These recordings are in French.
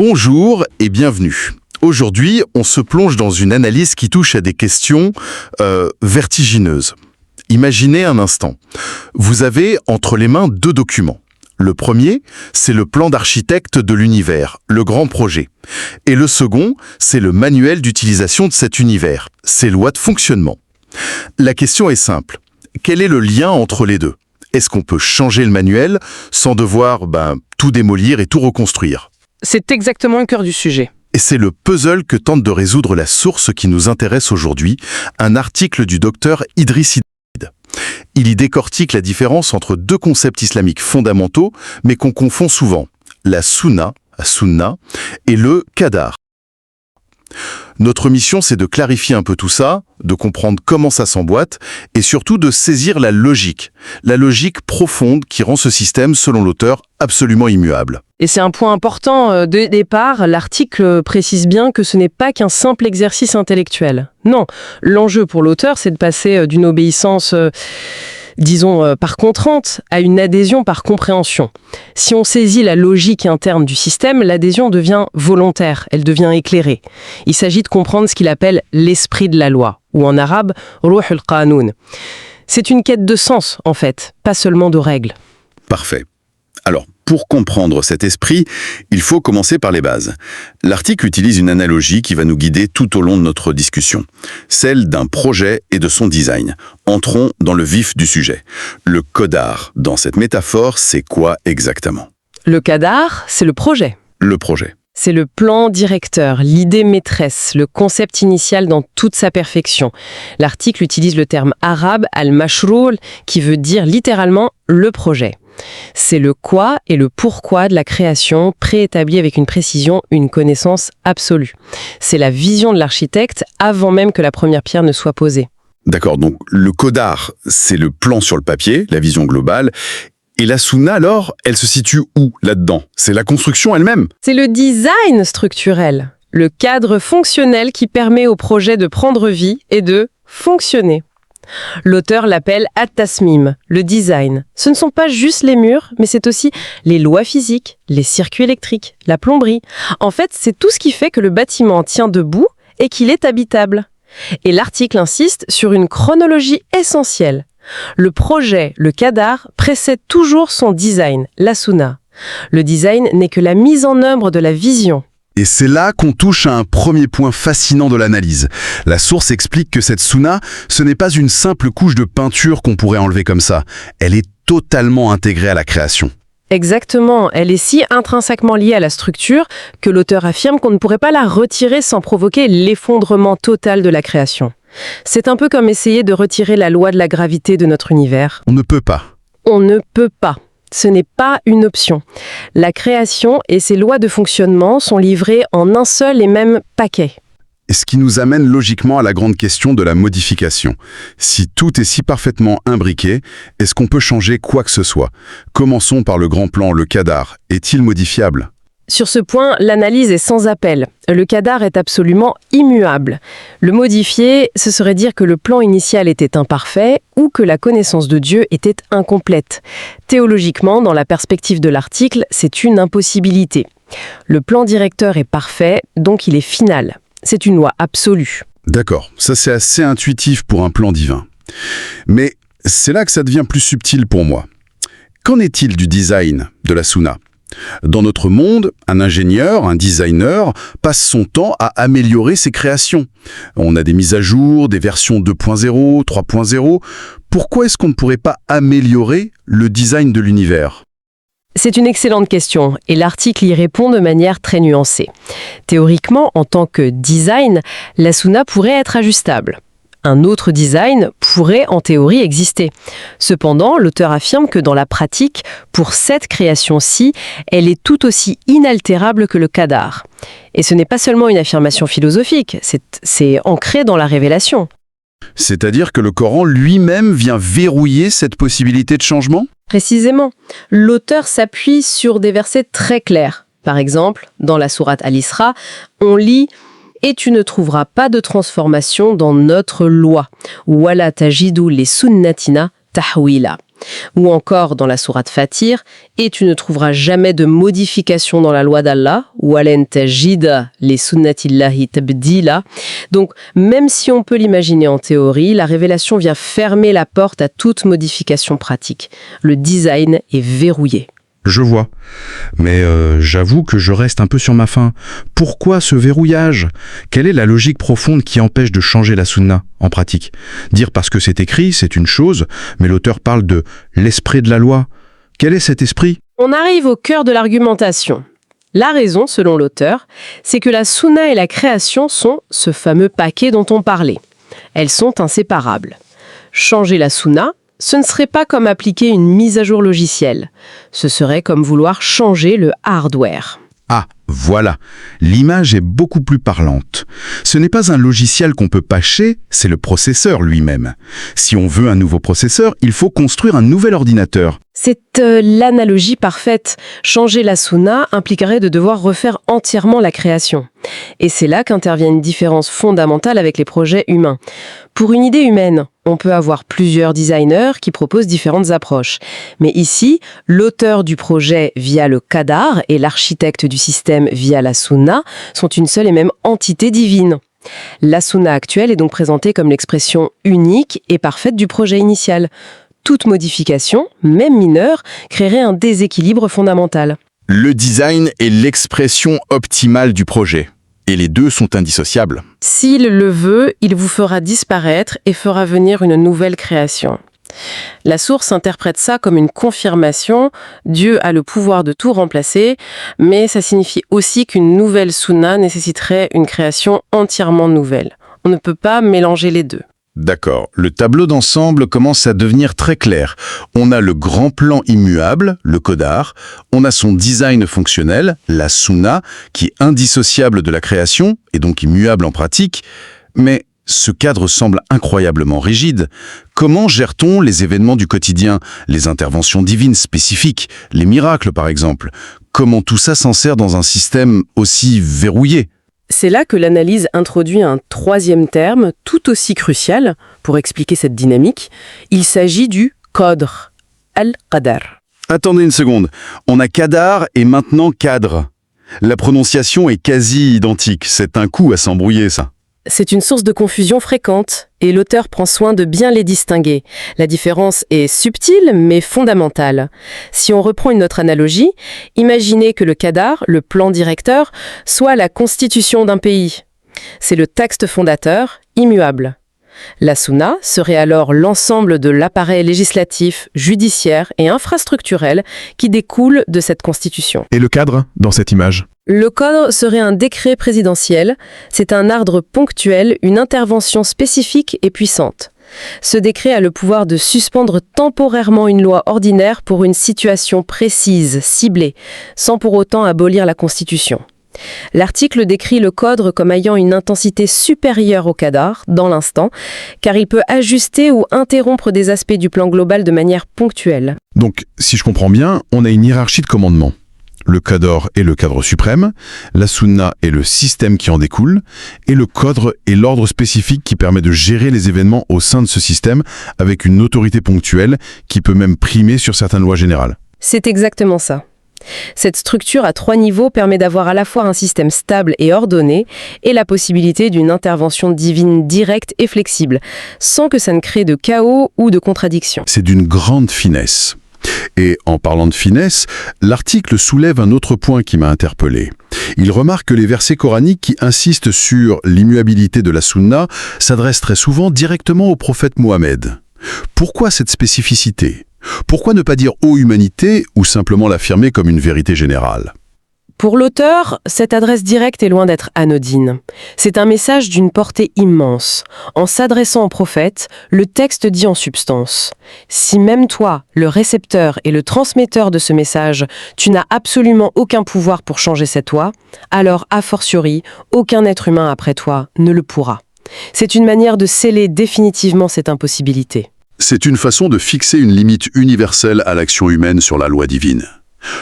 Bonjour et bienvenue. Aujourd'hui, on se plonge dans une analyse qui touche à des questions vertigineuses. Imaginez un instant. Vous avez entre les mains deux documents. Le premier, c'est le plan d'architecte de l'univers, le grand projet. Et le second, c'est le manuel d'utilisation de cet univers, ses lois de fonctionnement. La question est simple. Quel est le lien entre les deux? Est-ce qu'on peut changer le manuel sans devoir tout démolir et tout reconstruire? C'est exactement le cœur du sujet. Et c'est le puzzle que tente de résoudre la source qui nous intéresse aujourd'hui, un article du docteur Idriss Id. Il y décortique la différence entre deux concepts islamiques fondamentaux, mais qu'on confond souvent, la sunna et le qadar. Notre mission, c'est de clarifier un peu tout ça, de comprendre comment ça s'emboîte, et surtout de saisir la logique profonde qui rend ce système, selon l'auteur, absolument immuable. Et c'est un point important de départ. L'article précise bien que ce n'est pas qu'un simple exercice intellectuel. Non, l'enjeu pour l'auteur, c'est de passer d'une obéissance, par contrainte, à une adhésion par compréhension. Si on saisit la logique interne du système, l'adhésion devient volontaire, elle devient éclairée. Il s'agit de comprendre ce qu'il appelle l'esprit de la loi, ou en arabe, ruh al-qanoun. C'est une quête de sens, en fait, pas seulement de règles. Parfait. Alors, pour comprendre cet esprit, il faut commencer par les bases. L'article utilise une analogie qui va nous guider tout au long de notre discussion, celle d'un projet et de son design. Entrons dans le vif du sujet. Le qadar, dans cette métaphore, c'est quoi exactement? Le qadar, c'est le projet. Le projet. C'est le plan directeur, l'idée maîtresse, le concept initial dans toute sa perfection. L'article utilise le terme arabe al-mashroul, qui veut dire littéralement le projet. C'est le quoi et le pourquoi de la création préétabli avec une précision, une connaissance absolue. C'est la vision de l'architecte avant même que la première pierre ne soit posée. D'accord, donc le qadar, c'est le plan sur le papier, la vision globale. Et la sunna, alors, elle se situe où là-dedans? C'est la construction elle-même? C'est le design structurel, le cadre fonctionnel qui permet au projet de prendre vie et de fonctionner. L'auteur l'appelle at-tasmim, le design. Ce ne sont pas juste les murs, mais c'est aussi les lois physiques, les circuits électriques, la plomberie. En fait, c'est tout ce qui fait que le bâtiment tient debout et qu'il est habitable. Et l'article insiste sur une chronologie essentielle. Le projet, le qadar, précède toujours son design, la sunna. Le design n'est que la mise en œuvre de la vision. Et c'est là qu'on touche à un premier point fascinant de l'analyse. La source explique que cette sunna, ce n'est pas une simple couche de peinture qu'on pourrait enlever comme ça. Elle est totalement intégrée à la création. Exactement, elle est si intrinsèquement liée à la structure que l'auteur affirme qu'on ne pourrait pas la retirer sans provoquer l'effondrement total de la création. C'est un peu comme essayer de retirer la loi de la gravité de notre univers. On ne peut pas. On ne peut pas. Ce n'est pas une option. La création et ses lois de fonctionnement sont livrées en un seul et même paquet. Et ce qui nous amène logiquement à la grande question de la modification. Si tout est si parfaitement imbriqué, est-ce qu'on peut changer quoi que ce soit? Commençons par le grand plan, le qadar. Est-il modifiable? Sur ce point, l'analyse est sans appel. Le qadar est absolument immuable. Le modifier, ce serait dire que le plan initial était imparfait ou que la connaissance de Dieu était incomplète. Théologiquement, dans la perspective de l'article, c'est une impossibilité. Le plan directeur est parfait, donc il est final. C'est une loi absolue. D'accord, ça c'est assez intuitif pour un plan divin. Mais c'est là que ça devient plus subtil pour moi. Qu'en est-il du design de la sunna? Dans notre monde, un ingénieur, un designer, passe son temps à améliorer ses créations. On a des mises à jour, des versions 2.0, 3.0. Pourquoi est-ce qu'on ne pourrait pas améliorer le design de l'univers? C'est une excellente question et l'article y répond de manière très nuancée. Théoriquement, en tant que design, la sunna pourrait être ajustable. Un autre design pourrait en théorie exister. Cependant, l'auteur affirme que dans la pratique, pour cette création-ci, elle est tout aussi inaltérable que le qadar. Et ce n'est pas seulement une affirmation philosophique, c'est ancré dans la révélation. C'est-à-dire que le Coran lui-même vient verrouiller cette possibilité de changement? Précisément, l'auteur s'appuie sur des versets très clairs. Par exemple, dans la sourate Al-Isra, on lit « Et tu ne trouveras pas de transformation dans notre loi. Wala tajidu li sunnatina tahwila » Ou encore dans la sourate Fatir, et tu ne trouveras jamais de modification dans la loi d'Allah, ou alen tajida li sunnatillahi tabdila. Donc, même si on peut l'imaginer en théorie, la révélation vient fermer la porte à toute modification pratique. Le design est verrouillé. Je vois. Mais j'avoue que je reste un peu sur ma faim. Pourquoi ce verrouillage? Quelle est la logique profonde qui empêche de changer la sunna en pratique? Dire parce que c'est écrit, c'est une chose, mais l'auteur parle de l'esprit de la loi. Quel est cet esprit? On arrive au cœur de l'argumentation. La raison, selon l'auteur, c'est que la sunna et la création sont ce fameux paquet dont on parlait. Elles sont inséparables. Changer la sunna, ce ne serait pas comme appliquer une mise à jour logicielle. Ce serait comme vouloir changer le hardware. Ah, voilà. L'image est beaucoup plus parlante. Ce n'est pas un logiciel qu'on peut patcher, c'est le processeur lui-même. Si on veut un nouveau processeur, il faut construire un nouvel ordinateur. C'est l'analogie parfaite. Changer la sunna impliquerait de devoir refaire entièrement la création. Et c'est là qu'intervient une différence fondamentale avec les projets humains. Pour une idée humaine, on peut avoir plusieurs designers qui proposent différentes approches. Mais ici, l'auteur du projet via le qadar et l'architecte du système via la sunna sont une seule et même entité divine. La sunna actuelle est donc présentée comme l'expression unique et parfaite du projet initial. Toute modification, même mineure, créerait un déséquilibre fondamental. Le design est l'expression optimale du projet. Et les deux sont indissociables. S'il le veut, il vous fera disparaître et fera venir une nouvelle création. La source interprète ça comme une confirmation. Dieu a le pouvoir de tout remplacer, mais ça signifie aussi qu'une nouvelle sunna nécessiterait une création entièrement nouvelle. On ne peut pas mélanger les deux. D'accord, le tableau d'ensemble commence à devenir très clair. On a le grand plan immuable, le qadar, on a son design fonctionnel, la sunna, qui est indissociable de la création, et donc immuable en pratique. Mais ce cadre semble incroyablement rigide. Comment gère-t-on les événements du quotidien, les interventions divines spécifiques, les miracles par exemple? Comment tout ça s'insère dans un système aussi verrouillé? C'est là que l'analyse introduit un troisième terme tout aussi crucial pour expliquer cette dynamique. Il s'agit du qadr, al-qadar. Attendez une seconde, on a qadar et maintenant cadre. La prononciation est quasi identique, c'est un coup à s'embrouiller ça. C'est une source de confusion fréquente et l'auteur prend soin de bien les distinguer. La différence est subtile mais fondamentale. Si on reprend une autre analogie, imaginez que le qadar, le plan directeur, soit la constitution d'un pays. C'est le texte fondateur, immuable. La sunna serait alors l'ensemble de l'appareil législatif, judiciaire et infrastructurel qui découle de cette constitution. Et le cadre dans cette image? Le cadre serait un décret présidentiel. C'est un ordre ponctuel, une intervention spécifique et puissante. Ce décret a le pouvoir de suspendre temporairement une loi ordinaire pour une situation précise, ciblée, sans pour autant abolir la Constitution. L'article décrit le cadre comme ayant une intensité supérieure au qadar, dans l'instant, car il peut ajuster ou interrompre des aspects du plan global de manière ponctuelle. Donc, si je comprends bien, on a une hiérarchie de commandements. Le qadar est le cadre suprême, la sunna est le système qui en découle, et le qadr est l'ordre spécifique qui permet de gérer les événements au sein de ce système avec une autorité ponctuelle qui peut même primer sur certaines lois générales. C'est exactement ça. Cette structure à 3 niveaux permet d'avoir à la fois un système stable et ordonné et la possibilité d'une intervention divine directe et flexible, sans que ça ne crée de chaos ou de contradiction. C'est d'une grande finesse. Et en parlant de finesse, l'article soulève un autre point qui m'a interpellé. Il remarque que les versets coraniques qui insistent sur l'immuabilité de la sunna s'adressent très souvent directement au prophète Mohammed. Pourquoi cette spécificité ? Pourquoi ne pas dire « ô humanité » ou simplement l'affirmer comme une vérité générale ? Pour l'auteur, cette adresse directe est loin d'être anodine. C'est un message d'une portée immense. En s'adressant au prophète, le texte dit en substance « Si même toi, le récepteur et le transmetteur de ce message, tu n'as absolument aucun pouvoir pour changer cette loi, alors a fortiori, aucun être humain après toi ne le pourra. » C'est une manière de sceller définitivement cette impossibilité. C'est une façon de fixer une limite universelle à l'action humaine sur la loi divine.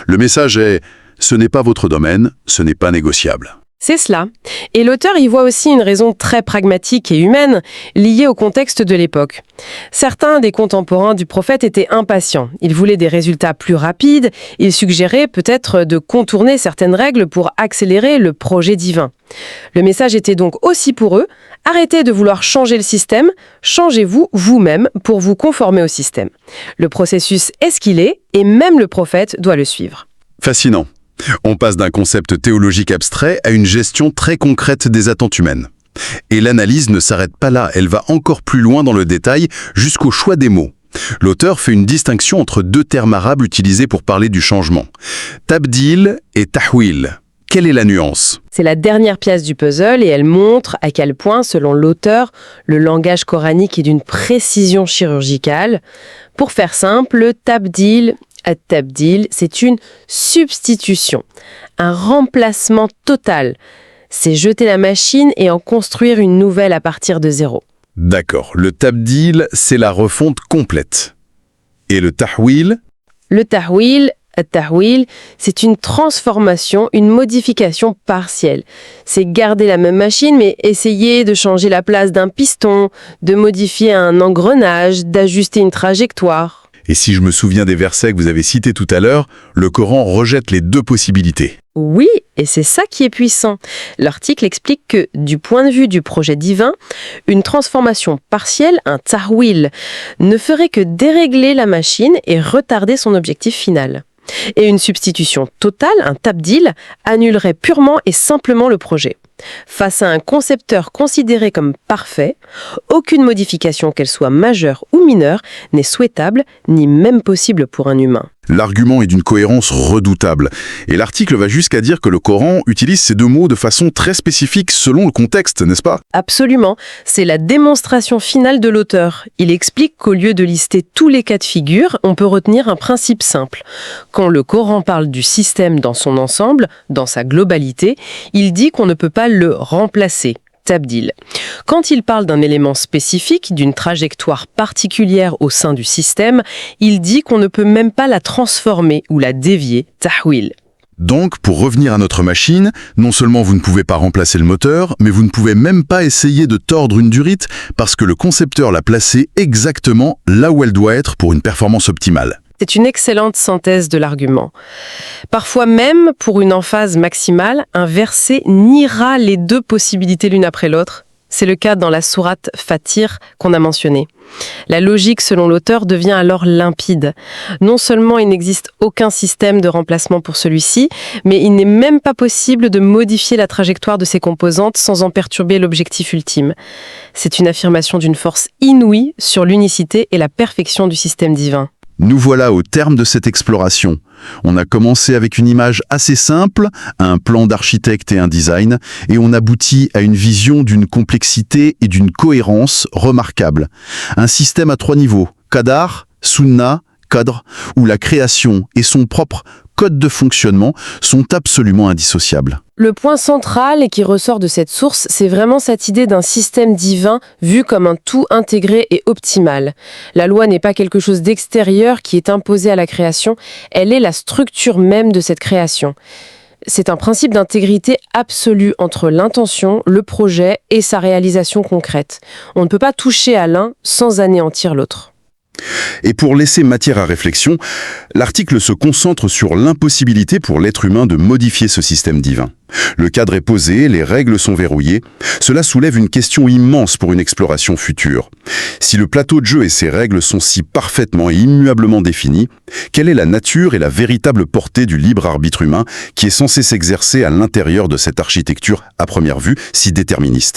Le message est « ce n'est pas votre domaine, ce n'est pas négociable ». C'est cela. Et l'auteur y voit aussi une raison très pragmatique et humaine liée au contexte de l'époque. Certains des contemporains du prophète étaient impatients. Ils voulaient des résultats plus rapides. Ils suggéraient peut-être de contourner certaines règles pour accélérer le projet divin. Le message était donc aussi pour eux: arrêtez de vouloir changer le système, changez-vous vous-même pour vous conformer au système. Le processus est ce qu'il est et même le prophète doit le suivre. Fascinant. On passe d'un concept théologique abstrait à une gestion très concrète des attentes humaines. Et l'analyse ne s'arrête pas là, elle va encore plus loin dans le détail, jusqu'au choix des mots. L'auteur fait une distinction entre deux termes arabes utilisés pour parler du changement. Tabdil et tahwil. Quelle est la nuance ? C'est la dernière pièce du puzzle et elle montre à quel point, selon l'auteur, le langage coranique est d'une précision chirurgicale. Pour faire simple, le tabdil, at-tabdil, c'est une substitution, un remplacement total. C'est jeter la machine et en construire une nouvelle à partir de zéro. D'accord, le tabdil, c'est la refonte complète. Et le tahwil ? Le tahwil, at-tahwil, c'est une transformation, une modification partielle. C'est garder la même machine, mais essayer de changer la place d'un piston, de modifier un engrenage, d'ajuster une trajectoire. Et si je me souviens des versets que vous avez cités tout à l'heure, le Coran rejette les deux possibilités. Oui, et c'est ça qui est puissant. L'article explique que, du point de vue du projet divin, une transformation partielle, un tahwil, ne ferait que dérégler la machine et retarder son objectif final. Et une substitution totale, un tabdil, annulerait purement et simplement le projet. Face à un concepteur considéré comme parfait, aucune modification, qu'elle soit majeure ou mineure, n'est souhaitable ni même possible pour un humain. L'argument est d'une cohérence redoutable. Et l'article va jusqu'à dire que le Coran utilise ces deux mots de façon très spécifique selon le contexte, n'est-ce pas ? Absolument. C'est la démonstration finale de l'auteur. Il explique qu'au lieu de lister tous les cas de figure, on peut retenir un principe simple. Quand le Coran parle du système dans son ensemble, dans sa globalité, il dit qu'on ne peut pas le remplacer. Tabdil. Quand il parle d'un élément spécifique, d'une trajectoire particulière au sein du système, il dit qu'on ne peut même pas la transformer ou la dévier, tahwil. Donc, pour revenir à notre machine, non seulement vous ne pouvez pas remplacer le moteur, mais vous ne pouvez même pas essayer de tordre une durite parce que le concepteur l'a placée exactement là où elle doit être pour une performance optimale. C'est une excellente synthèse de l'argument. Parfois même, pour une emphase maximale, un verset niera les deux possibilités l'une après l'autre. C'est le cas dans la sourate Fatir qu'on a mentionnée. La logique, selon l'auteur, devient alors limpide. Non seulement il n'existe aucun système de remplacement pour celui-ci, mais il n'est même pas possible de modifier la trajectoire de ses composantes sans en perturber l'objectif ultime. C'est une affirmation d'une force inouïe sur l'unicité et la perfection du système divin. Nous voilà au terme de cette exploration. On a commencé avec une image assez simple, un plan d'architecte et un design, et on aboutit à une vision d'une complexité et d'une cohérence remarquable. Un système à 3 niveaux, qadar, sunna, cadre, où la création et son propre code de fonctionnement sont absolument indissociables. Le point central et qui ressort de cette source, c'est vraiment cette idée d'un système divin vu comme un tout intégré et optimal. La loi n'est pas quelque chose d'extérieur qui est imposé à la création, elle est la structure même de cette création. C'est un principe d'intégrité absolue entre l'intention, le projet et sa réalisation concrète. On ne peut pas toucher à l'un sans anéantir l'autre. Et pour laisser matière à réflexion, l'article se concentre sur l'impossibilité pour l'être humain de modifier ce système divin. Le cadre est posé, les règles sont verrouillées. Cela soulève une question immense pour une exploration future. Si le plateau de jeu et ses règles sont si parfaitement et immuablement définis, quelle est la nature et la véritable portée du libre arbitre humain qui est censé s'exercer à l'intérieur de cette architecture, à première vue, si déterministe ?